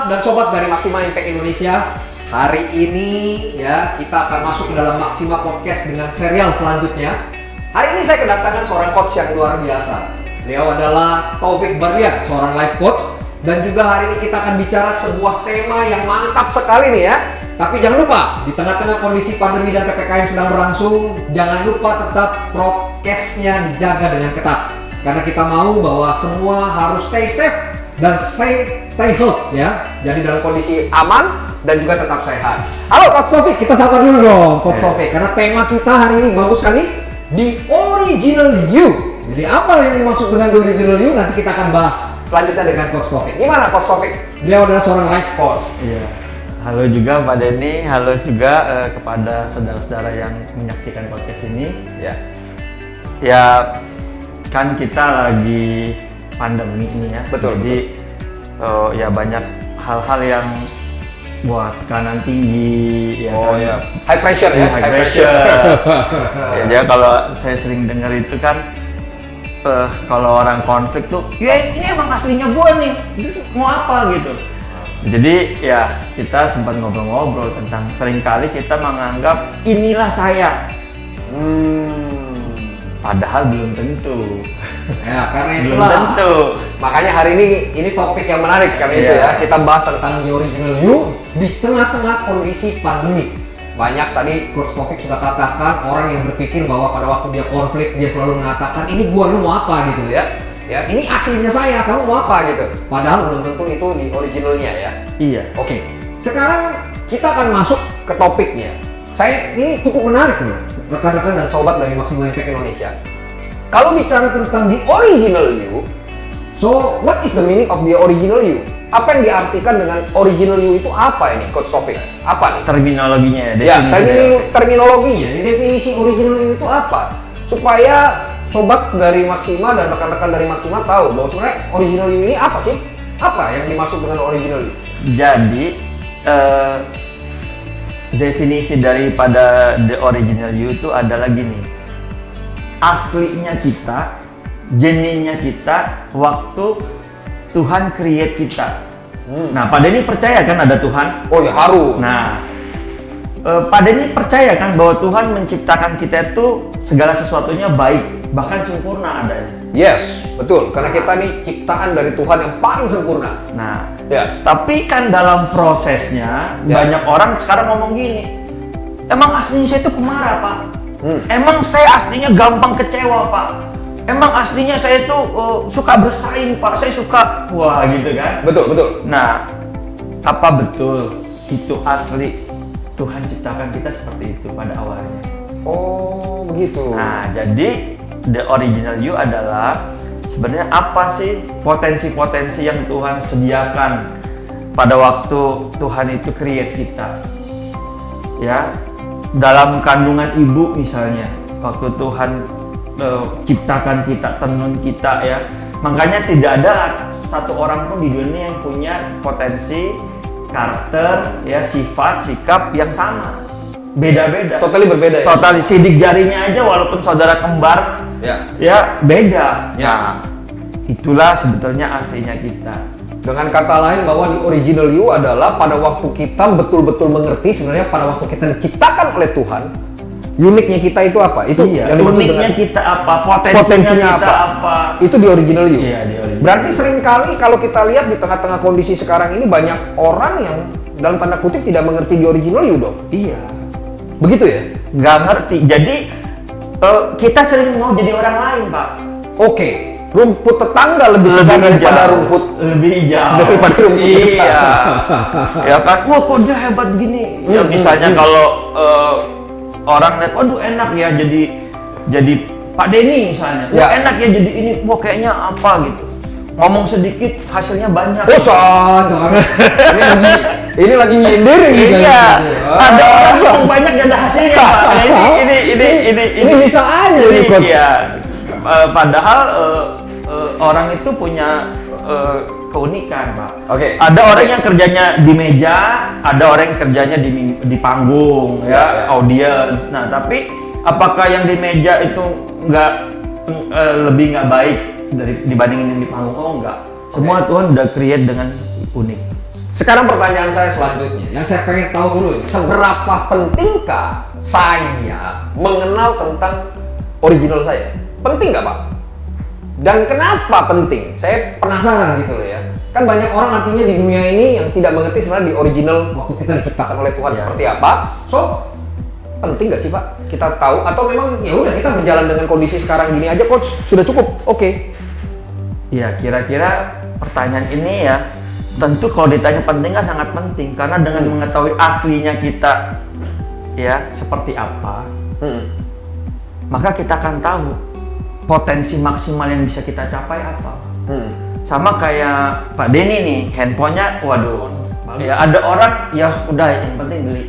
dan sobat dari Maxima Impact Indonesia. Hari ini ya kita akan masuk ke dalam Maxima Podcast dengan serial selanjutnya. Hari ini saya kedatangan seorang coach yang luar biasa. Beliau adalah Taufik Barlian, seorang life coach. Dan juga hari ini kita akan bicara sebuah tema yang mantap sekali nih ya. Tapi jangan lupa, di tengah-tengah kondisi pandemi dan PPKM sedang berlangsung, jangan lupa tetap prokesnya dijaga dengan ketat. Karena kita mau bahwa semua harus stay safe dan stay healthy ya. Jadi dalam kondisi aman dan juga tetap sehat. Halo Coach Taufik, kita sapa dulu dong Coach Taufik. Karena tema kita hari ini bagus sekali, The Original You. Jadi apa yang dimaksud dengan The Original You nanti kita akan bahas selanjutnya dengan Coach Taufik. Gimana Coach Taufik? Beliau adalah seorang life coach. Iya. Halo juga Pak Denny, halo juga kepada saudara-saudara yang menyaksikan podcast ini. Ya. Ya, kan kita lagi pandemi ini ya. Betul. Jadi ya banyak hal-hal yang buat tekanan tinggi. Ya Oh kan? ya. High pressure ya. High pressure. Ya, dia kalau saya sering dengar itu kan. Kalau orang konflik tuh, ya ini emang aslinya gue nih, mau apa gitu. Jadi ya kita sempat ngobrol-ngobrol tentang seringkali kita menganggap inilah saya. Padahal belum tentu. Ya karena Belum itulah. tentu. Makanya hari ini topik yang menarik karena itu ya. Kita bahas tentang The Original You di tengah-tengah kondisi pandemi. Banyak tadi Coach Taufik sudah katakan orang yang berpikir bahwa pada waktu dia konflik dia selalu mengatakan ini gua lu mau apa gitu ya. Ya, ini aslinya saya, kamu mau apa gitu. Padahal belum tentu itu di originalnya ya. Iya. Oke. Sekarang kita akan masuk ke topiknya. Ini cukup menarik nih, rekan-rekan dan sobat dari Maxima Impact Indonesia. Kalau bicara tentang The Original You, so what is the meaning of The Original You? Apa yang diartikan dengan original you itu apa ini, Coach Taufik? Apa nih? Terminologinya ya, Ya, definisinya. terminologinya, definisi original you itu apa? Supaya sobat dari Maxima dan rekan-rekan dari Maxima tahu bahwa sebenarnya original you ini apa sih? Apa yang dimaksud dengan original you? Jadi definisi daripada The Original You itu adalah gini. Aslinya kita, genuinnya kita waktu Tuhan create kita. Nah, Pak Denny percaya kan ada Tuhan? Oh ya harus. Nah, Pak Denny percaya kan bahwa Tuhan menciptakan kita itu segala sesuatunya baik, bahkan sempurna adanya. Yes, betul. Karena kita nih ciptaan dari Tuhan yang paling sempurna. Nah, Ya. tapi kan dalam prosesnya banyak orang sekarang ngomong gini, emang aslinya saya itu pemarah Pak, emang saya aslinya gampang kecewa Pak, emang aslinya saya itu suka bersaing Pak, saya suka, wah gitu kan. Betul, betul. Nah, apa betul itu asli Tuhan ciptakan kita seperti itu pada awalnya? Oh, begitu. Nah, jadi The Original You adalah sebenarnya apa sih potensi-potensi yang Tuhan sediakan pada waktu Tuhan itu create kita. Ya, dalam kandungan ibu misalnya, waktu Tuhan ciptakan kita, tenun kita ya. Makanya tidak ada satu orang pun di dunia yang punya potensi, karakter, ya, sifat, sikap yang sama. Beda-beda. Totally berbeda ya. Totally. Sidik jarinya aja walaupun saudara kembar, ya beda. Ya. Nah, itulah sebetulnya aslinya kita. Dengan kata lain bahwa the original you adalah pada waktu kita betul-betul mengerti sebenarnya pada waktu kita diciptakan oleh Tuhan, uniknya kita itu apa? Itu Iya, yang dimaksud uniknya dengan kita apa? Potensinya kita apa? Itu the original you. Iya, the original. Berarti seringkali kalau kita lihat di tengah-tengah kondisi sekarang ini banyak orang yang dalam tanda kutip tidak mengerti the original you dong. Iya. Begitu ya? Nggak ngerti. Jadi kita sering mau jadi orang lain, Pak. Oke. Rumput tetangga lebih segar daripada rumput lebih hijau daripada rumput iya tetangga. Ya kan, wah kok dia hebat gini ya. Misalnya kalau orang lihat, waduh enak ya jadi Pak Denny misalnya, wah enak ya jadi ini, wah kayaknya apa gitu, ngomong sedikit hasilnya banyak. Oh sangat. Ini lagi nyindir ini. Iya, ada orang ngomong banyak dan ada hasilnya, Pak. Ini bisa aja nih, Coach. Iya. Padahal orang itu punya keunikan, Pak. Oke. Ada orang yang kerjanya di meja, ada orang yang kerjanya di panggung, ya, audience. Nah, tapi apakah yang di meja itu lebih nggak baik dibandingin yang di panggung? Oh, enggak. Semua Tuhan udah create dengan unik. Sekarang pertanyaan saya selanjutnya, yang saya pengen tahu dulu ini, seberapa pentingkah saya mengenal tentang original saya? Penting nggak Pak? Dan kenapa penting? Saya penasaran gitu loh ya. Kan banyak orang artinya di dunia ini yang tidak mengerti sebenarnya di original waktu kita diciptakan oleh Tuhan seperti apa. So, penting nggak sih Pak? Kita tahu atau memang ya udah kita berjalan dengan kondisi sekarang gini aja Coach, sudah cukup. Oke. Ya, kira-kira pertanyaan ini ya tentu kalau ditanya penting kan sangat penting karena dengan mengetahui aslinya kita ya seperti apa, maka kita akan tahu potensi maksimal yang bisa kita capai apa. Sama kayak Pak Denny nih, handphonenya, waduh, ya ada orang ya udah yang penting beli.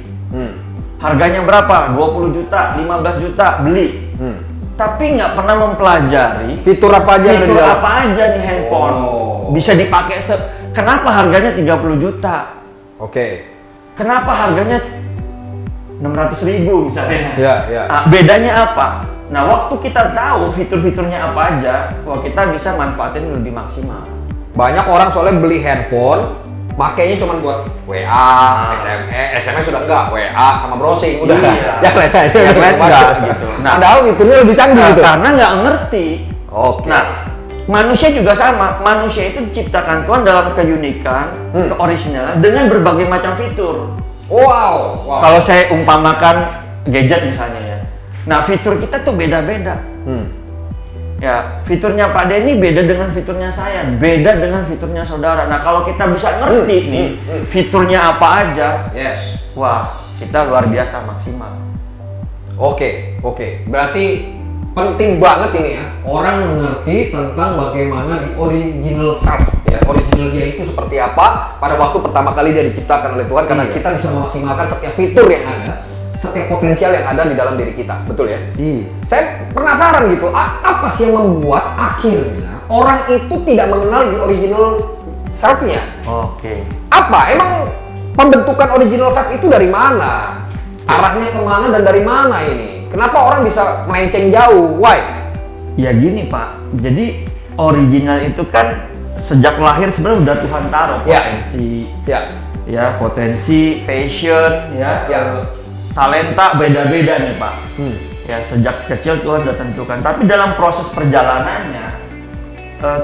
Harganya berapa? 20 juta, 15 juta, beli. Tapi nggak pernah mempelajari Fitur apa aja nih handphone. Bisa dipakai kenapa harganya 30 juta? Oke. Kenapa harganya 600.000 misalnya? Ya, ya. Nah, bedanya apa? Nah, waktu kita tahu fitur-fiturnya apa aja, kita bisa manfaatin lebih maksimal. Banyak orang soalnya beli handphone, makainya cuma buat WA, SMS sudah enggak, WA sama browsing udah. Iya. Yang lain enggak gitu. Nah, padahal fiturnya lebih canggih gitu. Karena nggak ngerti. Oke. Nah, manusia juga sama. Manusia itu diciptakan Tuhan dalam keunikan, keorisinal dengan berbagai macam fitur. Wow. Kalau saya umpamakan gadget misalnya ya. Nah, fitur kita tuh beda-beda. Ya, fiturnya Pak Denny beda dengan fiturnya saya, beda dengan fiturnya saudara. Nah, kalau kita bisa ngerti nih fiturnya apa aja, yes. Wah, kita luar biasa maksimal. Oke. Berarti penting banget ini ya, orang mengerti tentang bagaimana di original self ya, original dia itu seperti apa pada waktu pertama kali dia diciptakan oleh Tuhan, karena kita bisa memaksimalkan setiap fitur yang ada, setiap potensial yang ada di dalam diri kita, betul ya? Saya penasaran gitu, apa sih yang membuat akhirnya orang itu tidak mengenal di original self-nya? Oke. Apa? Emang pembentukan original self itu dari mana? Arahnya kemana dan dari mana ini? Kenapa orang bisa melenceng jauh? Why? Ya gini Pak, jadi original itu kan sejak lahir sebenarnya udah Tuhan taruh potensi, ya potensi, passion, ya. Talenta beda-beda nih Pak. Ya sejak kecil Tuhan sudah tentukan. Tapi dalam proses perjalanannya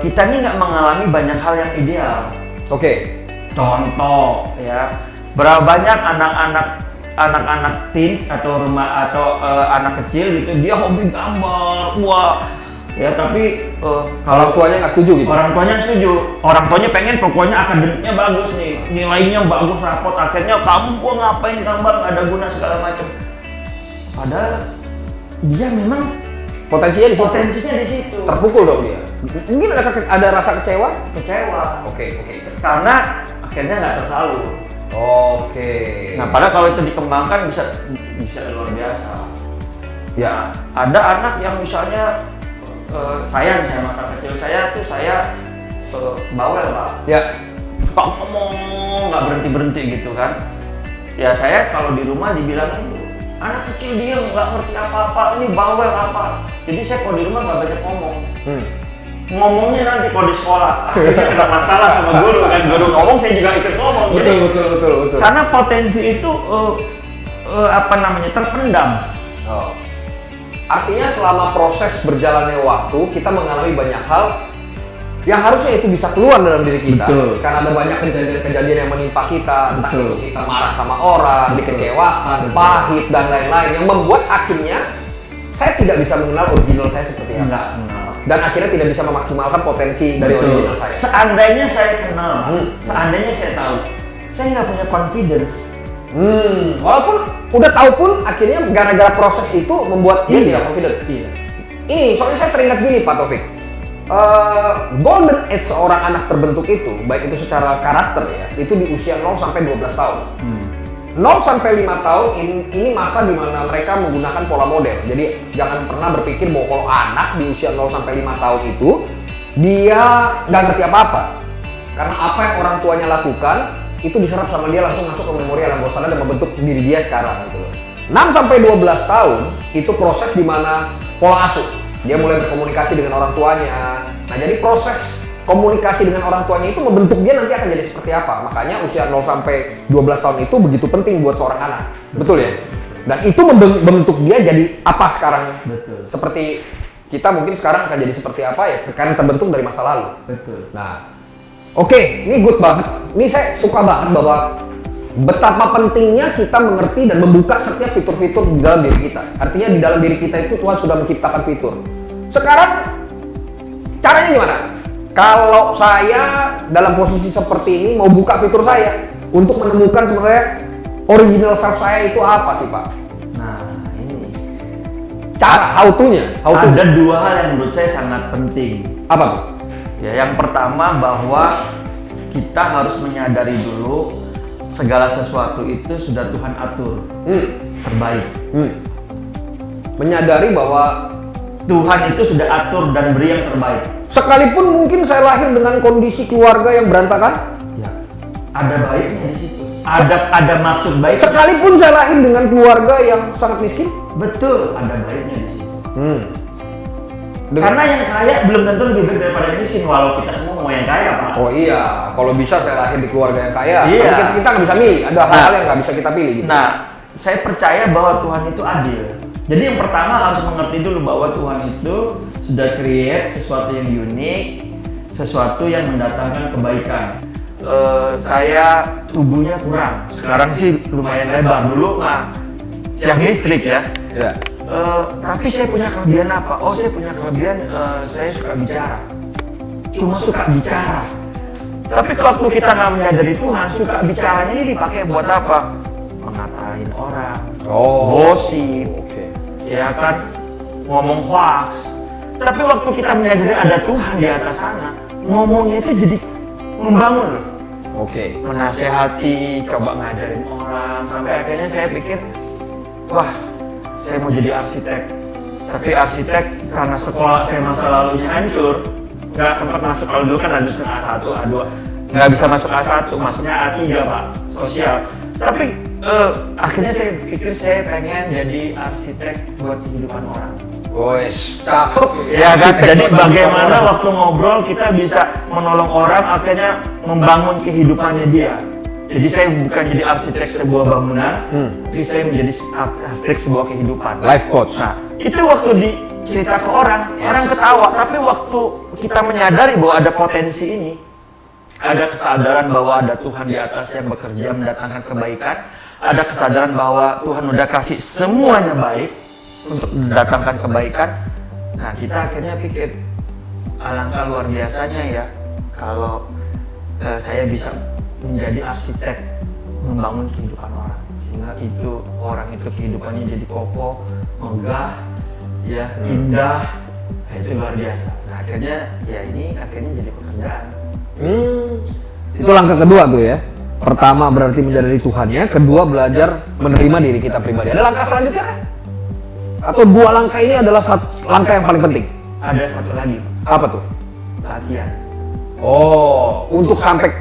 kita ini nggak mengalami banyak hal yang ideal. Oke. Contoh ya, berapa banyak anak-anak teens atau anak kecil gitu dia hobi gambar, wah. Ya tapi kalau tuanya nggak setuju gitu. Orang tuanya setuju. Orang tuanya pengen pokoknya akademiknya bagus nih, nilainya bagus, rapot. Akhirnya kamu gua ngapain gambar, nggak ada guna segala macam. Padahal dia memang potensinya di situ. Terpukul dong dia. Mungkin ada rasa kecewa? Oke. Karena akhirnya nggak tersalur. Oke. Nah, padahal kalau itu dikembangkan bisa luar biasa. Ya, ada anak yang misalnya saya nih masa kecil saya bawel Pak. Ya. Suka ngomong nggak berhenti gitu kan. Ya saya kalau di rumah dibilang itu anak kecil dia nggak ngerti apa-apa, ini bawel apa. Jadi saya kalau di rumah nggak banyak ngomong. Ngomongnya nanti kalau di sekolah akhirnya ada masalah sama guru kan, guru ngomong saya juga ikut ngomong. Betul. Karena potensi itu terpendam. Artinya selama proses berjalannya waktu kita mengalami banyak hal yang harusnya itu bisa keluar dalam diri kita. Betul. Karena ada banyak kejadian yang menimpa kita, entah itu kita marah sama orang, dikecewakan, pahit dan lain-lain yang membuat akhirnya saya tidak bisa mengenal original saya seperti apa. Dan akhirnya tidak bisa memaksimalkan potensi dari original saya. Seandainya saya kenal, seandainya saya tahu, saya nggak punya confidence. Walaupun udah tahu pun akhirnya gara-gara proses itu membuat dia tidak confident. Ini soalnya saya teringat gini Pak Taufik. Golden age seorang anak terbentuk itu, baik itu secara karakter ya, itu di usia 0 sampai 12 tahun. 0 sampai 5 tahun ini masa di mana mereka menggunakan pola model. Jadi jangan pernah berpikir bahwa kalau anak di usia 0 sampai 5 tahun itu dia nggak ngerti apa-apa. Karena apa yang orang tuanya lakukan itu diserap sama dia, langsung masuk ke memori alam bawah sadar dan membentuk diri dia sekarang gitu loh. 6 sampai 12 tahun itu proses di mana pola asuh. Dia mulai berkomunikasi dengan orang tuanya. Nah, jadi proses komunikasi dengan orang tuanya itu membentuk dia nanti akan jadi seperti apa. Makanya usia 0 sampai 12 tahun itu begitu penting buat seorang anak. Betul ya? Dan itu membentuk dia jadi apa sekarang. Betul. Seperti kita mungkin sekarang akan jadi seperti apa ya, karena terbentuk dari masa lalu. Betul. Nah, oke, ini good banget. Ini saya suka banget bahwa betapa pentingnya kita mengerti dan membuka setiap fitur-fitur di dalam diri kita. Artinya di dalam diri kita itu Tuhan sudah menciptakan fitur. Sekarang caranya gimana? Kalau saya dalam posisi seperti ini mau buka fitur saya untuk menemukan sebenarnya original self saya itu apa sih, Pak? Nah, ini Cara, how to-nya. ada dua hal yang menurut saya sangat penting. Apa tuh? Ya, yang pertama bahwa kita harus menyadari dulu segala sesuatu itu sudah Tuhan atur terbaik. Menyadari bahwa Tuhan itu sudah atur dan beri yang terbaik. sekalipun mungkin saya lahir dengan kondisi keluarga yang berantakan, Ya, ada baiknya di situ. Ada maksud baik. sekalipun saya lahir dengan keluarga yang sangat miskin, Betul, ada baiknya di situ. Dengan- Karena yang kaya belum tentu lebih baik daripada yang miskin, walau kita semua mau yang kaya, Pak. oh iya, kalau bisa saya lahir di keluarga yang kaya, Iya. tapi kita nggak bisa milih, ada hal-hal yang nggak bisa kita pilih gitu. Nah, saya percaya bahwa Tuhan itu adil. Jadi yang pertama harus mengerti dulu bahwa Tuhan itu sudah create sesuatu yang unik, sesuatu yang mendatangkan kebaikan. Saya tubuhnya kurang. Sekarang sih lumayan lebar. Dulu mah yang listrik ya. Ya. Tapi saya punya kelebihan apa? Oh, saya punya kelebihan saya suka bicara. Cuma suka bicara. Tapi waktu kita nggak menyadari Tuhan, suka bicaranya ini dipakai buat apa? Mengatain orang, gosip, Oke. ya kan, ngomong hoax. Tapi waktu kita menyadari ada Tuhan di atas sana, ngomongnya itu jadi membangun loh. Oke. Menasehati, coba ngajarin orang, sampai akhirnya saya pikir, wah, saya mau jadi arsitek. Tapi arsitek karena sekolah saya masa lalunya hancur, nggak sempat masuk. Kalau dulu kan ada A1, A2, nggak bisa masuk A1, masuknya A3 Pak, sosial. Tapi akhirnya saya pikir saya pengen jadi arsitek buat kehidupan orang. Wes, cakep. Ya kan, Arsitek jadi buat bagaimana orang. waktu ngobrol kita bisa menolong orang, akhirnya membangun kehidupannya dia. Jadi saya bukan jadi arsitek sebuah bangunan, tapi saya menjadi arsitek sebuah kehidupan. Life coach. Nah, itu waktu dicerita ke orang, orang ketawa. Tapi waktu kita menyadari bahwa ada potensi ini, ada kesadaran bahwa ada Tuhan di atas yang bekerja mendatangkan kebaikan, ada kesadaran bahwa Tuhan udah kasih semuanya baik untuk mendatangkan kebaikan. Nah, kita akhirnya pikir, alangkah luar biasanya ya kalau saya bisa menjadi arsitek membangun kehidupan orang, sehingga itu orang itu kehidupannya jadi kokoh, megah, ya indah. Nah, itu luar biasa. Nah, akhirnya ya ini akhirnya jadi pekerjaan. Itu langkah kedua tuh ya. Pertama berarti menyadari Tuhannya, kedua belajar menerima diri kita pribadi. Ada langkah selanjutnya kan? Atau dua langkah ini adalah langkah yang paling penting? Ada satu lagi, Apa tuh? latihan. Oh, untuk sampai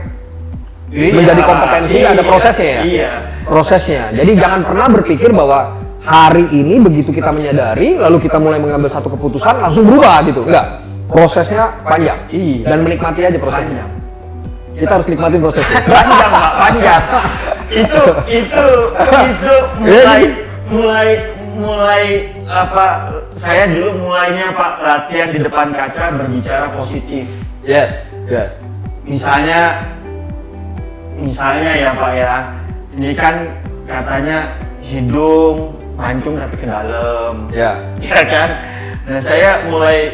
Iya, menjadi kompetensi ada prosesnya ya? Iya. Prosesnya. Jadi jangan pernah berpikir bahwa hari ini begitu kita menyadari, lalu kita mulai mengambil satu keputusan langsung berubah gitu. Enggak. Prosesnya panjang. Iya. Dan menikmati aja prosesnya. Panjang. Kita harus nikmatin prosesnya. Panjang Pak, panjang. itu mulai apa? Saya dulu mulainya Pak latihan di depan kaca berbicara positif. Yes. Misalnya ya Pak ya, ini kan katanya hidung mancung tapi ke dalam, Ya. ya kan? Nah, saya mulai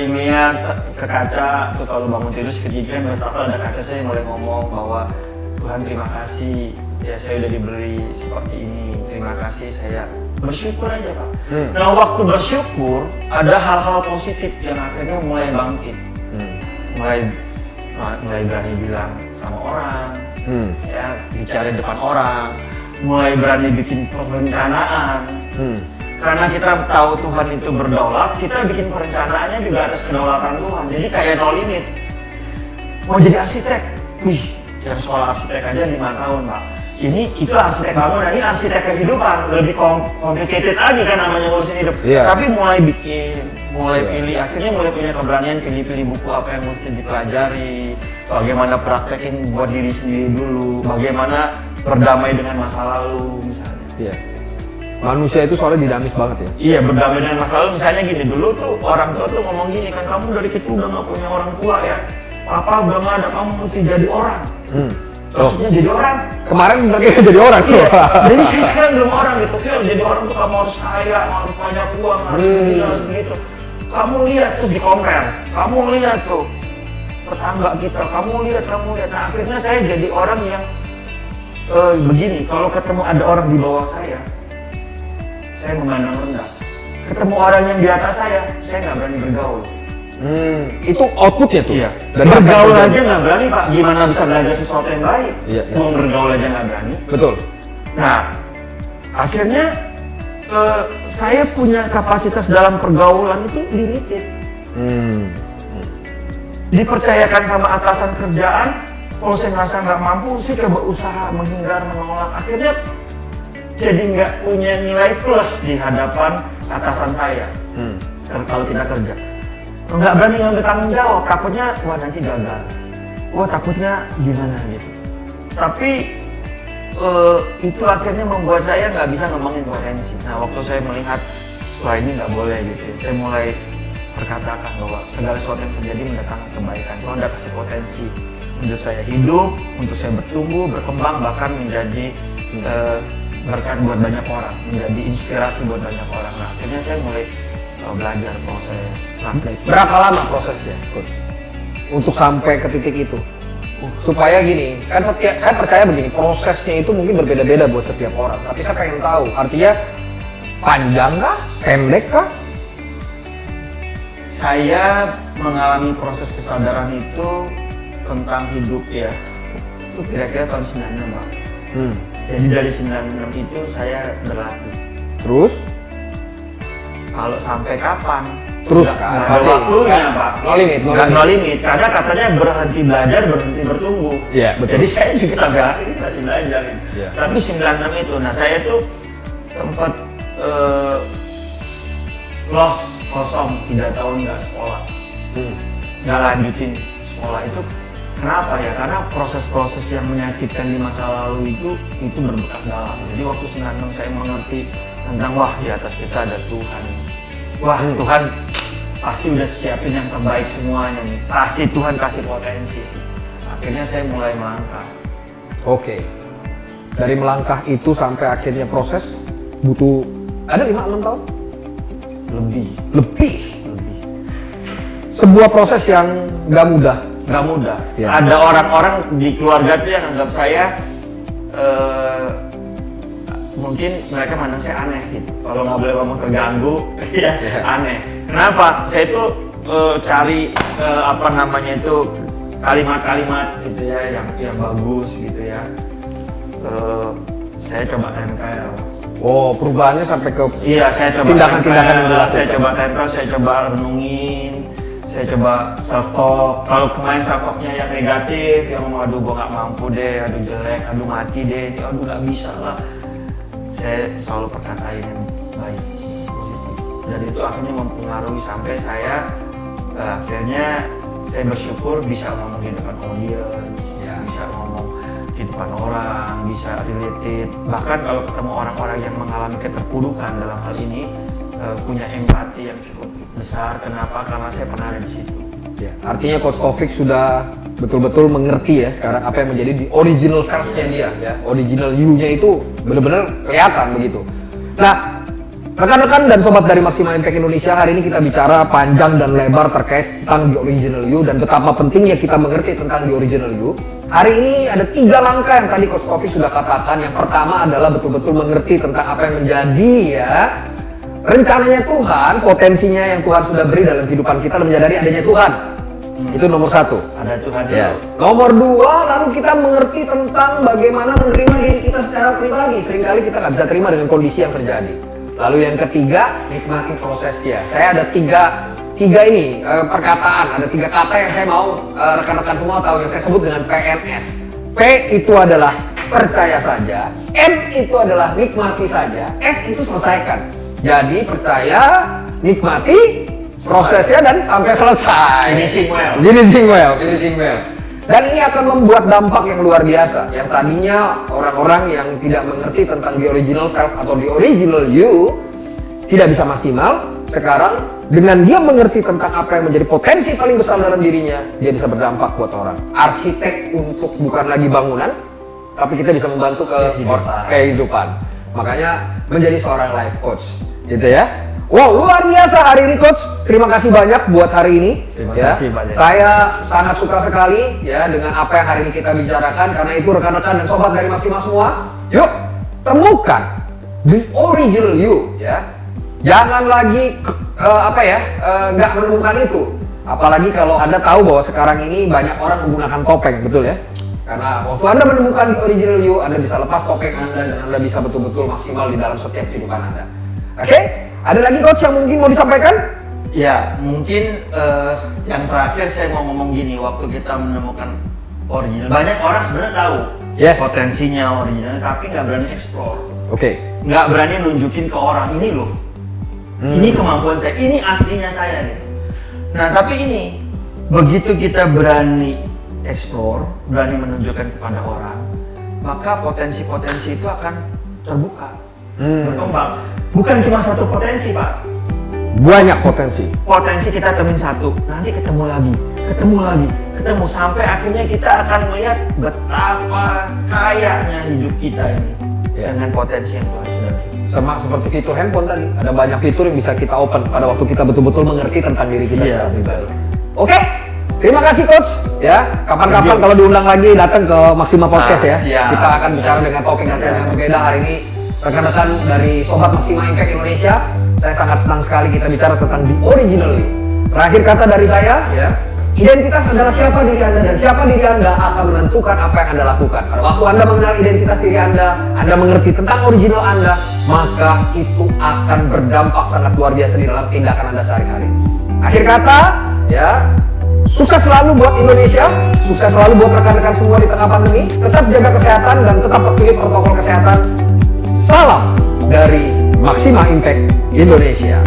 lihat ke kaca tuh kalau bangun tidur ketika Mustafa ada kaca, saya mulai ngomong bahwa Tuhan terima kasih ya saya udah diberi seperti ini, terima kasih, saya bersyukur aja Pak. Nah, waktu bersyukur ada hal-hal positif yang akhirnya mulai bangkit, mulai berani bilang sama orang, ya bicara di depan orang, mulai berani bikin perencanaan. Karena kita tahu Tuhan itu berdaulat, kita bikin perencanaannya juga atas kedaulatan Tuhan. Jadi kayak no limit. Mau jadi arsitek, wih, yang sekolah arsitek aja 5 tahun Pak. itu arsitek bangunan, ini arsitek kehidupan, lebih complicated lagi kan namanya ngurusin hidup. Tapi mulai pilih, akhirnya mulai punya keberanian pilih buku apa yang mesti dipelajari, bagaimana praktekin buat diri sendiri dulu, bagaimana berdamai dengan masa lalu misalnya. Iya. Manusia itu soalnya dinamis banget ya. Iya, berdamai dengan masa lalu. Misalnya gini, dulu tuh orang tua tuh ngomong gini kan, kamu dari kecil udah gak punya orang tua ya, papa udah gak ada, kamu mesti jadi orang. Maksudnya jadi orang. Kemarin berarti jadi orang tuh. Iya. Jadi saya sekarang belum orang gitu. Jadi orang tuh kamu harus kaya, harus banyak uang, harus begini, harus begitu. Kamu lihat tuh di compare, kamu lihat tuh tetangga kita, kamu lihat. Nah akhirnya saya jadi orang yang begini, kalau ketemu ada orang di bawah saya memandang rendah. Ketemu orang yang di atas saya nggak berani bergaul. Itu outputnya tuh. Iya. Dan bergaul aja nggak berani Pak. Gimana bisa belajar sesuatu yang baik? Iya. Mau bergaul aja nggak berani. Betul. Nah, akhirnya saya punya kapasitas dalam pergaulan itu limited. Dipercayakan sama atasan kerjaan, kalau saya ngerasa nggak mampu, saya coba usaha menghindar, menolak. Akhirnya jadi nggak punya nilai plus di hadapan atasan saya. Kalau tidak kerja. Nggak berani ngambil tanggung jawab, takutnya wah nanti gagal, wah takutnya gimana gitu. Tapi itu akhirnya membuat saya nggak bisa ngomongin potensi. Nah waktu saya melihat wah ini nggak boleh gitu, saya mulai berkatakan bahwa segala sesuatu yang terjadi mendatangkan kebaikan. Kalau ada kasih potensi untuk saya hidup, untuk saya bertumbuh, berkembang, bahkan menjadi berkat buat banyak orang, menjadi inspirasi buat banyak orang. Nah akhirnya saya mulai belajar proses praktek. Berapa lama prosesnya, Coach? Untuk sampai ke titik itu? Supaya gini, kan saya percaya begini, prosesnya itu mungkin berbeda-beda buat setiap orang. Tapi saya pengen tahu, artinya panjang kah? Pendek kah? Saya mengalami proses kesadaran itu tentang hidup ya, itu kira-kira tahun 96 Pak. Jadi dari 96 itu saya berlatih. Terus? Kalau sampai kapan? Terus nggak kan? ada waktunya Pak. No limit. No limit. Karena katanya berhenti belajar, berhenti bertumbuh. Iya, betul. Jadi saya juga sampai hari ini masih belajar. Iya. Tapi 96 itu, nah saya tuh sempat lost kosong 3 tahun nggak sekolah, nggak lanjutin sekolah itu. Kenapa ya? Karena proses-proses yang menyakitkan di masa lalu itu berbekas dalam. Jadi waktu 96 saya mengerti tentang wah di atas kita ada Tuhan. Wah Tuhan pasti udah siapin yang terbaik semuanya nih. Pasti Tuhan kasih potensi sih. Akhirnya saya mulai melangkah. Oke. Dari melangkah itu sampai akhirnya proses butuh ada 5-6 tahun? Lebih. Sebuah proses yang nggak mudah. Nggak mudah. Ya. Ada orang-orang di keluarga tuh yang anggap saya mungkin mereka mandang saya aneh gitu. Kalau nggak boleh ngomong terganggu, ya aneh. Kenapa? Saya itu cari kalimat-kalimat gitu ya yang bagus gitu ya. Saya coba tempel. Oh, perubahannya sampai ke Iya, saya coba tindakan-tindakan yang dilakukan. saya coba tempel, saya coba renungin, saya coba self talk. Kalau kemarin self talknya yang negatif, yang ngomong aduh gua nggak mampu deh, aduh jelek, aduh mati deh, aduh nggak bisa lah. Saya selalu perkatain yang baik, positif. Dan itu akhirnya mempengaruhi sampai saya akhirnya saya bersyukur bisa ngomong di depan audiens, bisa ngomong di depan orang, bisa related. Bahkan kalau ketemu orang-orang yang mengalami keterpurukan dalam hal ini, punya empati yang cukup besar. Kenapa? Karena saya pernah ada di situ. Ya, artinya Coach Taufik sudah betul-betul mengerti ya sekarang apa yang menjadi di original self-nya dia, ya, original you-nya itu benar-benar kelihatan begitu. Nah, rekan-rekan dan sobat dari Maxima Impact Indonesia, hari ini kita bicara panjang dan lebar terkait tentang the original you dan betapa pentingnya kita mengerti tentang the original you. Hari ini ada 3 langkah yang tadi Coach Taufik sudah katakan. Yang pertama adalah betul-betul mengerti tentang apa yang menjadi ya rencananya Tuhan, potensinya yang Tuhan sudah beri dalam kehidupan kita, dan menyadari adanya Tuhan. Itu nomor 1. Ada Tuhan Ya. Nomor 2, lalu kita mengerti tentang bagaimana menerima diri kita secara pribadi. Seringkali kita nggak bisa terima dengan kondisi yang terjadi. Lalu yang ketiga, nikmati prosesnya. Saya ada tiga ini perkataan, ada 3 kata yang saya mau rekan-rekan semua tahu, yang saya sebut dengan PNS. P itu adalah percaya saja, N itu adalah nikmati saja, S itu selesaikan. Jadi percaya, nikmati, prosesnya dan sampai selesai. Finishing well. Dan ini akan membuat dampak yang luar biasa. Yang tadinya orang-orang yang tidak mengerti tentang the original self atau the original you tidak bisa maksimal. Sekarang dengan dia mengerti tentang apa yang menjadi potensi paling besar dalam dirinya, dia bisa berdampak buat orang. Arsitek untuk bukan lagi bangunan, tapi kita bisa membantu ke kehidupan. Makanya menjadi seorang life coach, gitu ya. Wow, luar biasa hari ini coach. Terima kasih banyak buat hari ini. Terima kasih banyak. Saya sangat suka sekali ya dengan apa yang hari ini kita bicarakan, karena itu rekan-rekan dan sobat dari Maxima semua, yuk temukan the original you ya. Jangan lagi nggak menemukan itu. Apalagi kalau Anda tahu bahwa sekarang ini banyak orang menggunakan topeng, betul ya? Karena waktu Anda menemukan the original you, Anda bisa lepas topeng Anda dan Anda bisa betul-betul maksimal di dalam setiap kehidupan Anda. Oke? Ada lagi coach yang mungkin mau disampaikan? Ya, mungkin yang terakhir saya mau ngomong gini, waktu kita menemukan original, banyak orang sebenarnya tahu potensinya original, tapi nggak berani explore. Oke. Nggak berani nunjukin ke orang, ini loh. Ini kemampuan saya, ini aslinya saya gitu. Nah, tapi ini begitu kita berani explore, berani menunjukkan kepada orang, maka potensi-potensi itu akan terbuka, berkembang. Bukan cuma satu potensi, Pak. Banyak potensi. Potensi kita temuin satu, nanti ketemu lagi, sampai akhirnya kita akan melihat betapa kayanya hidup kita ini dengan potensi yang Tuhan sudah beri. Sama seperti fitur handphone tadi, ada banyak fitur yang bisa kita open pada waktu kita betul-betul mengerti tentang diri kita. Iya, betul. Oke, terima kasih coach ya. Kapan-kapan kalau diundang lagi datang ke Maxima Podcast ya. Siap. Kita akan bicara dengan topik yang berbeda hari ini. Rekan-rekan dari Sobat Maxima Impact Indonesia, saya sangat senang sekali kita bicara tentang the original you. Terakhir kata dari saya ya, identitas adalah siapa diri Anda, dan siapa diri Anda akan menentukan apa yang Anda lakukan. Pada waktu Anda mengenal identitas diri Anda mengerti tentang original Anda, maka itu akan berdampak sangat luar biasa di dalam tindakan Anda sehari-hari. Akhir kata, ya, sukses selalu buat Indonesia, sukses selalu buat rekan-rekan semua di tengah pandemi. Tetap jaga kesehatan dan tetap patuhi protokol kesehatan. Salam dari Maxima Impact Indonesia.